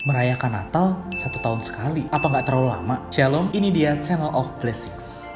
Merayakan Natal 1 tahun sekali, apa nggak terlalu lama? Shalom, ini dia Channel of Blessings.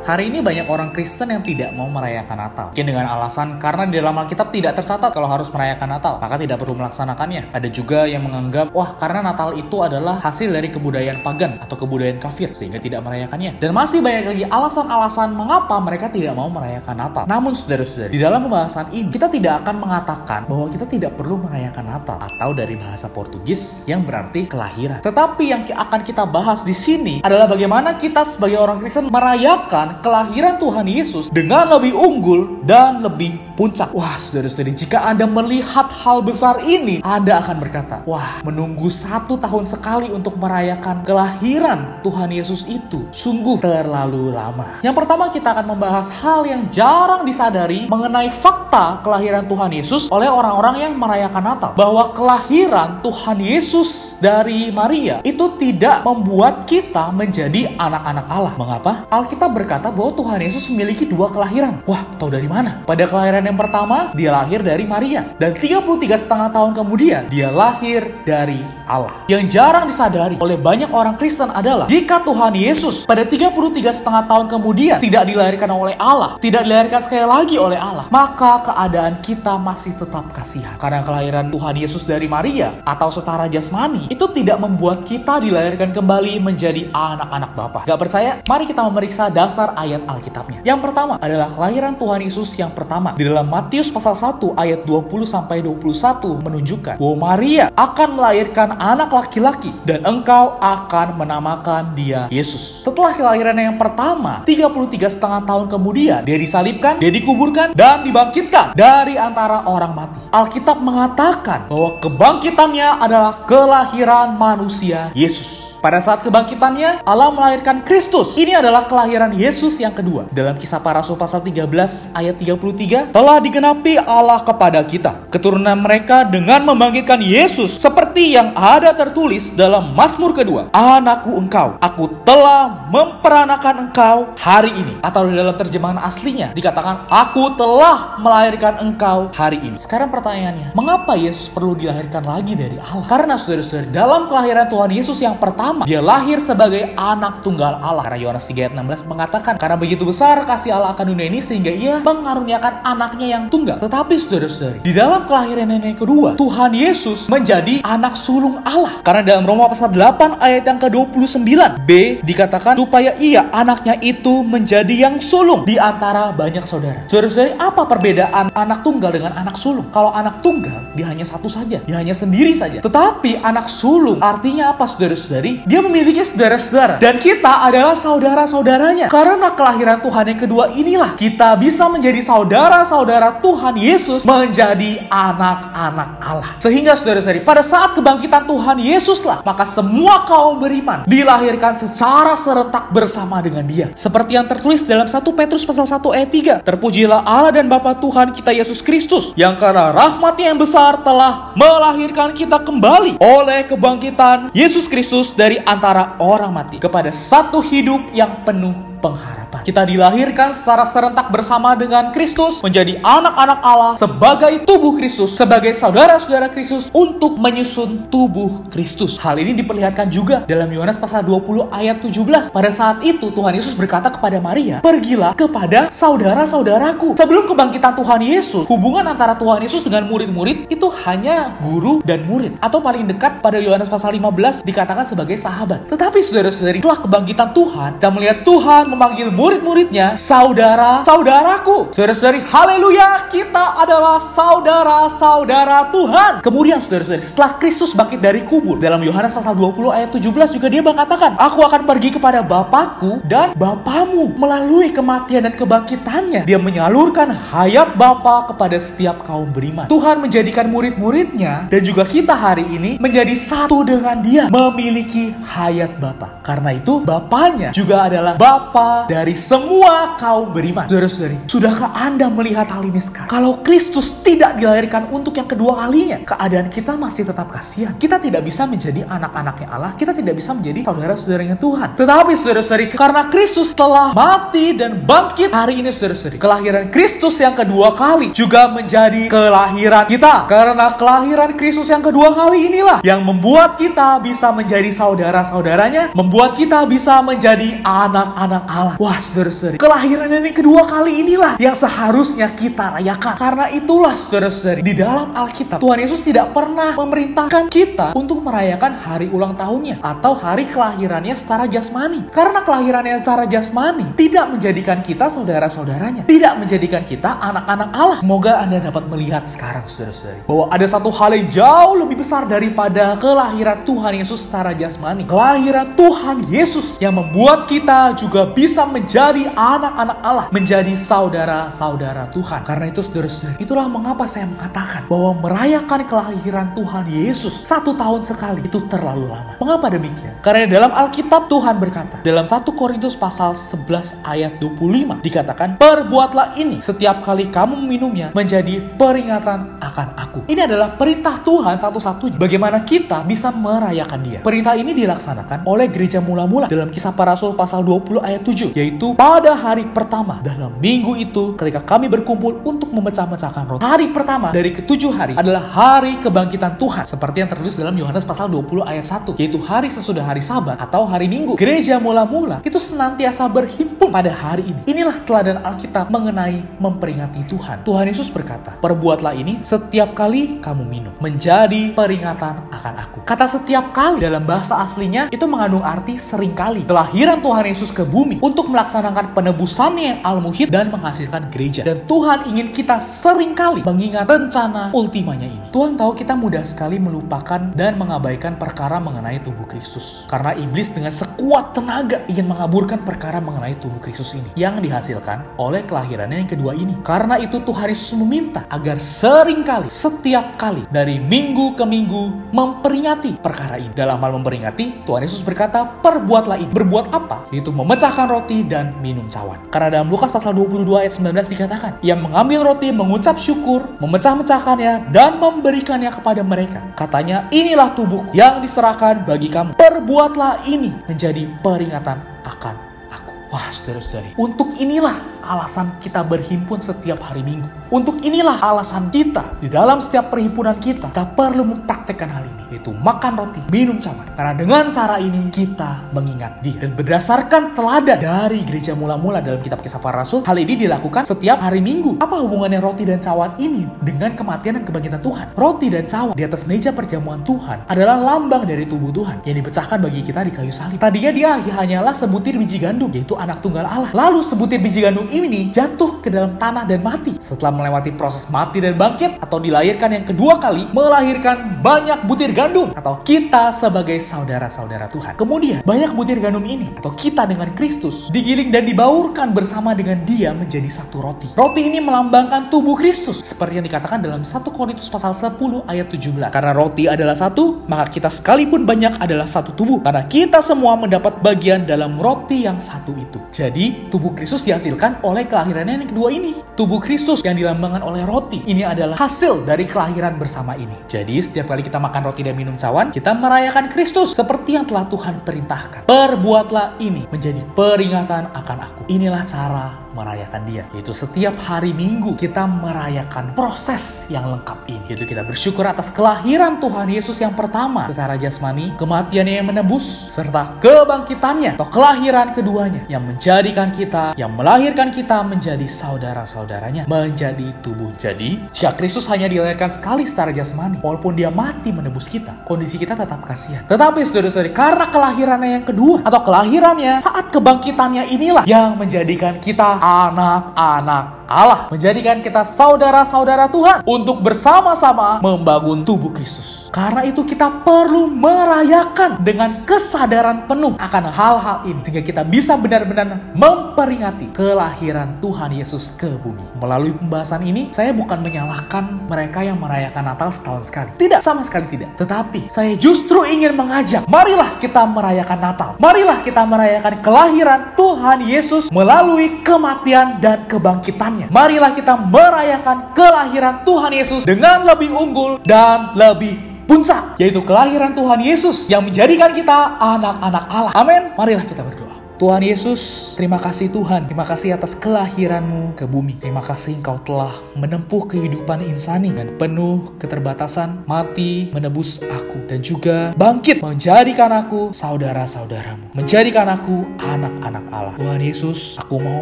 Hari ini banyak orang Kristen yang tidak mau merayakan Natal. Mungkin dengan alasan karena di dalam Alkitab tidak tercatat kalau harus merayakan Natal, maka tidak perlu melaksanakannya. Ada juga yang menganggap, wah karena Natal itu adalah hasil dari kebudayaan pagan atau kebudayaan kafir, sehingga tidak merayakannya. Dan masih banyak lagi alasan-alasan mengapa mereka tidak mau merayakan Natal. Namun saudara-saudari, di dalam pembahasan ini, kita tidak akan mengatakan bahwa kita tidak perlu merayakan Natal, atau dari bahasa Portugis yang berarti kelahiran. Tetapi yang akan kita bahas di sini adalah bagaimana kita sebagai orang Kristen merayakan kelahiran Tuhan Yesus dengan lebih unggul dan lebih puncak. Wah, saudara-saudari, jika Anda melihat hal besar ini, Anda akan berkata, wah, menunggu 1 tahun sekali untuk merayakan kelahiran Tuhan Yesus itu sungguh terlalu lama. Yang pertama, kita akan membahas hal yang jarang disadari mengenai fakta kelahiran Tuhan Yesus oleh orang-orang yang merayakan Natal. Bahwa kelahiran Tuhan Yesus dari Maria itu tidak membuat kita menjadi anak-anak Allah. Mengapa? Alkitab berkata bahwa Tuhan Yesus memiliki 2 kelahiran. Wah, tahu dari mana? Pada kelahiran yang pertama, dia lahir dari Maria. Dan 33,5 tahun kemudian, dia lahir dari Allah. Yang jarang disadari oleh banyak orang Kristen adalah, jika Tuhan Yesus pada 33,5 tahun kemudian tidak dilahirkan oleh Allah, tidak dilahirkan sekali lagi oleh Allah, maka keadaan kita masih tetap kasihan. Karena kelahiran Tuhan Yesus dari Maria, atau secara jasmani, itu tidak membuat kita dilahirkan kembali menjadi anak-anak Bapa. Gak percaya? Mari kita memeriksa dasar ayat Alkitabnya. Yang pertama adalah kelahiran Tuhan Yesus yang pertama. Di dalam Matius pasal 1 ayat 20-21 menunjukkan bahwa Maria akan melahirkan anak laki-laki dan engkau akan menamakan dia Yesus. Setelah kelahiran yang pertama, 33,5 tahun kemudian, dia disalibkan, dia dikuburkan, dan dibangkitkan dari antara orang mati. Alkitab mengatakan bahwa kebangkitannya adalah kelahiran manusia Yesus. Pada saat kebangkitannya, Allah melahirkan Kristus. Ini adalah kelahiran Yesus yang kedua. Dalam Kisah Para Rasul pasal 13 ayat 33, telah digenapi Allah kepada kita keturunan mereka dengan membangkitkan Yesus, seperti yang ada tertulis dalam Mazmur kedua, anakku engkau, aku telah memperanakan engkau hari ini. Atau di dalam terjemahan aslinya dikatakan, aku telah melahirkan engkau hari ini. Sekarang pertanyaannya, mengapa Yesus perlu dilahirkan lagi dari Allah? Karena saudara-saudara, dalam kelahiran Tuhan Yesus yang pertama, dia lahir sebagai anak tunggal Allah. Karena Yohanes 3 ayat 16 mengatakan, karena begitu besar kasih Allah akan dunia ini sehingga ia mengaruniakan anaknya yang tunggal. Tetapi saudara-saudari, di dalam kelahiran yang kedua, Tuhan Yesus menjadi anak sulung Allah. Karena dalam Roma pasal 8 ayat yang ke-29b dikatakan, supaya ia anaknya itu menjadi yang sulung di antara banyak saudara. Saudara-saudari, apa perbedaan anak tunggal dengan anak sulung? Kalau anak tunggal, dia hanya satu saja, dia hanya sendiri saja. Tetapi anak sulung artinya apa, saudara-saudari? Dia memiliki saudara-saudara, dan kita adalah saudara-saudaranya. Karena kelahiran Tuhan yang kedua inilah kita bisa menjadi saudara-saudara Tuhan Yesus, menjadi anak-anak Allah. Sehingga saudara-saudari, pada saat kebangkitan Tuhan Yesuslah, maka semua kaum beriman dilahirkan secara serentak bersama dengan dia. Seperti yang tertulis dalam 1 Petrus pasal 1 ayat 3, terpujilah Allah dan Bapa Tuhan kita Yesus Kristus, yang karena rahmat-Nya yang besar telah melahirkan kita kembali oleh kebangkitan Yesus Kristus dari antara orang mati kepada satu hidup yang penuh pengharapan. Kita dilahirkan secara serentak bersama dengan Kristus, menjadi anak-anak Allah sebagai tubuh Kristus, sebagai saudara-saudara Kristus untuk menyusun tubuh Kristus. Hal ini diperlihatkan juga dalam Yohanes pasal 20 ayat 17. Pada saat itu Tuhan Yesus berkata kepada Maria, pergilah kepada saudara-saudaraku. Sebelum kebangkitan Tuhan Yesus, hubungan antara Tuhan Yesus dengan murid-murid itu hanya guru dan murid, atau paling dekat pada Yohanes pasal 15 dikatakan sebagai sahabat. Tetapi saudara-saudari, setelah kebangkitan Tuhan, kita melihat Tuhan memanggil murid-muridnya saudara-saudaraku. Saudara-saudari, haleluya, kita adalah saudara-saudara Tuhan. Kemudian saudara-saudari, setelah Kristus bangkit dari kubur, dalam Yohanes pasal 20 ayat 17 juga dia mengatakan, aku akan pergi kepada Bapakku dan Bapamu. Melalui kematian dan kebangkitannya, dia menyalurkan hayat Bapa kepada setiap kaum beriman. Tuhan menjadikan murid-muridnya dan juga kita hari ini menjadi satu dengan dia, memiliki hayat Bapa. Karena itu Bapanya juga adalah Bapa dari dari semua kaum beriman. Saudara-saudari, sudahkah Anda melihat hal ini sekarang? Kalau Kristus tidak dilahirkan untuk yang kedua kalinya, keadaan kita masih tetap kasihan. Kita tidak bisa menjadi anak-anaknya Allah, kita tidak bisa menjadi saudara-saudaranya Tuhan. Tetapi saudara-saudari, karena Kristus telah mati dan bangkit hari ini, saudara-saudari, kelahiran Kristus yang kedua kali juga menjadi kelahiran kita. Karena kelahiran Kristus yang kedua kali inilah yang membuat kita bisa menjadi saudara-saudaranya, membuat kita bisa menjadi anak-anak Allah. Wah, saudara-saudari, kelahiran yang kedua kali inilah yang seharusnya kita rayakan. Karena itulah, saudara-saudari, di dalam Alkitab Tuhan Yesus tidak pernah memerintahkan kita untuk merayakan hari ulang tahunnya atau hari kelahirannya secara jasmani. Karena kelahirannya secara jasmani tidak menjadikan kita saudara-saudaranya, tidak menjadikan kita anak-anak Allah. Semoga Anda dapat melihat sekarang, saudara-saudari, bahwa ada satu hal yang jauh lebih besar daripada kelahiran Tuhan Yesus secara jasmani. Kelahiran Tuhan Yesus yang membuat kita juga bisa menjadi anak-anak Allah, menjadi saudara-saudara Tuhan. Karena itu, saudara-saudari, itulah mengapa saya mengatakan bahwa merayakan kelahiran Tuhan Yesus 1 tahun sekali itu terlalu lama. Mengapa demikian? Karena dalam Alkitab Tuhan berkata, dalam 1 Korintus pasal 11 ayat 25 dikatakan, perbuatlah ini setiap kali kamu meminumnya menjadi peringatan akan aku. Ini adalah perintah Tuhan satu-satunya bagaimana kita bisa merayakan dia. Perintah ini dilaksanakan oleh gereja mula-mula dalam Kisah Para Rasul pasal 20 ayat 7, yaitu pada hari pertama dalam minggu itu ketika kami berkumpul untuk memecah-mecahkan roti. Hari pertama dari ke-7 hari adalah hari kebangkitan Tuhan, seperti yang tertulis dalam Yohanes pasal 20 ayat 1, yaitu hari sesudah hari Sabat atau hari Minggu. Gereja mula-mula itu senantiasa berhimpun pada hari ini. Inilah teladan Alkitab mengenai memperingati Tuhan. Tuhan Yesus berkata, perbuatlah ini setiap kali kamu minum menjadi peringatan akan aku. Kata setiap kali dalam bahasa aslinya itu mengandung arti seringkali. Kelahiran Tuhan Yesus ke bumi untuk melaksanakan penebusannya yang al-muhid dan menghasilkan gereja. Dan Tuhan ingin kita seringkali mengingat rencana ultimanya ini. Tuhan tahu kita mudah sekali melupakan dan mengabaikan perkara mengenai tubuh Kristus. Karena iblis dengan sekuat tenaga ingin mengaburkan perkara mengenai tubuh Kristus ini yang dihasilkan oleh kelahirannya yang kedua ini. Karena itu Tuhan Yesus meminta agar seringkali, setiap kali dari minggu ke minggu memperingati perkara ini. Dalam hal memperingati, Tuhan Yesus berkata, perbuatlah ini. Berbuat apa? Yaitu memecahkan roti dan minum cawan. Karena dalam Lukas pasal 22 ayat 19 dikatakan, ia mengambil roti, mengucap syukur, memecah-mecahkannya dan memberikannya kepada mereka. Katanya, inilah tubuhku yang diserahkan bagi kamu. Perbuatlah ini menjadi peringatan akan aku. Wah, saudara-saudari, untuk inilah alasan kita berhimpun setiap hari Minggu. Untuk inilah alasan kita di dalam setiap perhimpunan kita perlu mempraktekkan hal ini, yaitu makan roti, minum cawan. Karena dengan cara ini kita mengingat dia. Dan berdasarkan teladan dari gereja mula-mula dalam kitab Kisah Para Rasul, hal ini dilakukan setiap hari Minggu. Apa hubungannya roti dan cawan ini dengan kematian dan kebangkitan Tuhan? Roti dan cawan di atas meja perjamuan Tuhan adalah lambang dari tubuh Tuhan yang dipecahkan bagi kita di kayu salib. Tadinya dia hanyalah sebutir biji gandum, yaitu anak tunggal Allah. Lalu sebutir biji gandum ini jatuh ke dalam tanah dan mati. Setelah melewati proses mati dan bangkit atau dilahirkan yang kedua kali, melahirkan banyak butir gandum atau kita sebagai saudara-saudara Tuhan. Kemudian banyak butir gandum ini atau kita dengan Kristus digiling dan dibaurkan bersama dengan dia menjadi satu roti. Roti ini melambangkan tubuh Kristus seperti yang dikatakan dalam 1 Korintus pasal 10 ayat 17. Karena roti adalah satu, maka kita sekalipun banyak adalah satu tubuh. Karena kita semua mendapat bagian dalam roti yang satu itu. Jadi tubuh Kristus dihasilkan oleh kelahirannya yang kedua ini. Tubuh Kristus yang dilambangkan oleh roti ini adalah hasil dari kelahiran bersama ini. Jadi setiap kali kita makan roti dan minum cawan, kita merayakan Kristus seperti yang telah Tuhan perintahkan. Perbuatlah ini menjadi peringatan akan aku. Inilah cara merayakan dia, yaitu setiap hari Minggu kita merayakan proses yang lengkap ini, yaitu kita bersyukur atas kelahiran Tuhan Yesus yang pertama secara jasmani, kematiannya yang menebus, serta kebangkitannya atau kelahiran keduanya yang menjadikan kita, yang melahirkan kita menjadi saudara-saudaranya, menjadi tubuh. Jadi jika Kristus hanya dilahirkan sekali secara jasmani, walaupun dia mati menebus kita, kondisi kita tetap kasihan. Tetapi saudara-saudari, karena kelahirannya yang kedua atau kelahirannya saat kebangkitannya inilah yang menjadikan kita anak-anak Allah, menjadikan kita saudara-saudara Tuhan untuk bersama-sama membangun tubuh Kristus. Karena itu kita perlu merayakan dengan kesadaran penuh akan hal-hal ini, sehingga kita bisa benar-benar memperingati kelahiran Tuhan Yesus ke bumi. Melalui pembahasan ini, saya bukan menyalahkan mereka yang merayakan Natal setahun sekali. Tidak, sama sekali tidak. Tetapi saya justru ingin mengajak, marilah kita merayakan Natal. Marilah kita merayakan kelahiran Tuhan Yesus melalui kematian dan kebangkitannya. Marilah kita merayakan kelahiran Tuhan Yesus dengan lebih unggul dan lebih puncak, yaitu kelahiran Tuhan Yesus yang menjadikan kita anak-anak Allah. Amin. Marilah kita berdoa. Tuhan Yesus, terima kasih Tuhan. Terima kasih atas kelahiran-Mu ke bumi. Terima kasih Engkau telah menempuh kehidupan insani dan penuh keterbatasan, mati menebus aku, dan juga bangkit menjadikan aku saudara-saudara-Mu, menjadikan aku anak-anak Allah. Tuhan Yesus, aku mau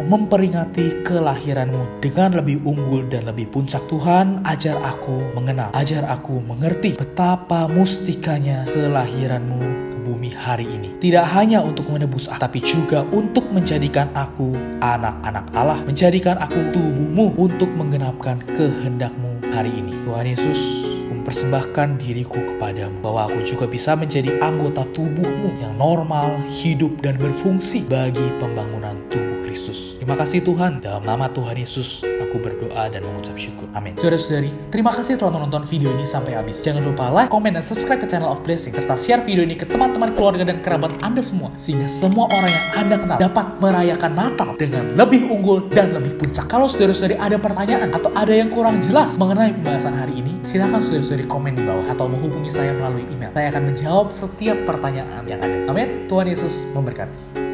memperingati kelahiran-Mu dengan lebih unggul dan lebih puncak. Tuhan, ajar aku mengenal, ajar aku mengerti betapa mustikanya kelahiran-Mu bumi hari ini. Tidak hanya untuk menebus aku, tapi juga untuk menjadikan aku anak-anak Allah, menjadikan aku tubuh-Mu untuk menggenapkan kehendak-Mu hari ini. Tuhan Yesus, mempersembahkan diriku kepadamu, bahwa aku juga bisa menjadi anggota tubuh-Mu yang normal, hidup, dan berfungsi bagi pembangunan tubuh Kristus. Terima kasih Tuhan, dalam nama Tuhan Yesus aku berdoa dan mengucap syukur. Amin. Saudara-saudari, terima kasih telah menonton video ini sampai habis. Jangan lupa like, komen, dan subscribe ke channel of Blessing, serta share video ini ke teman-teman, keluarga, dan kerabat Anda semua, sehingga semua orang yang Anda kenal dapat merayakan Natal dengan lebih unggul dan lebih puncak. Kalau saudara-saudari ada pertanyaan atau ada yang kurang jelas mengenai pembahasan hari ini, silakan saudara-saudari komen di bawah atau menghubungi saya melalui email. Saya akan menjawab setiap pertanyaan yang ada. Amin. Tuhan Yesus memberkati.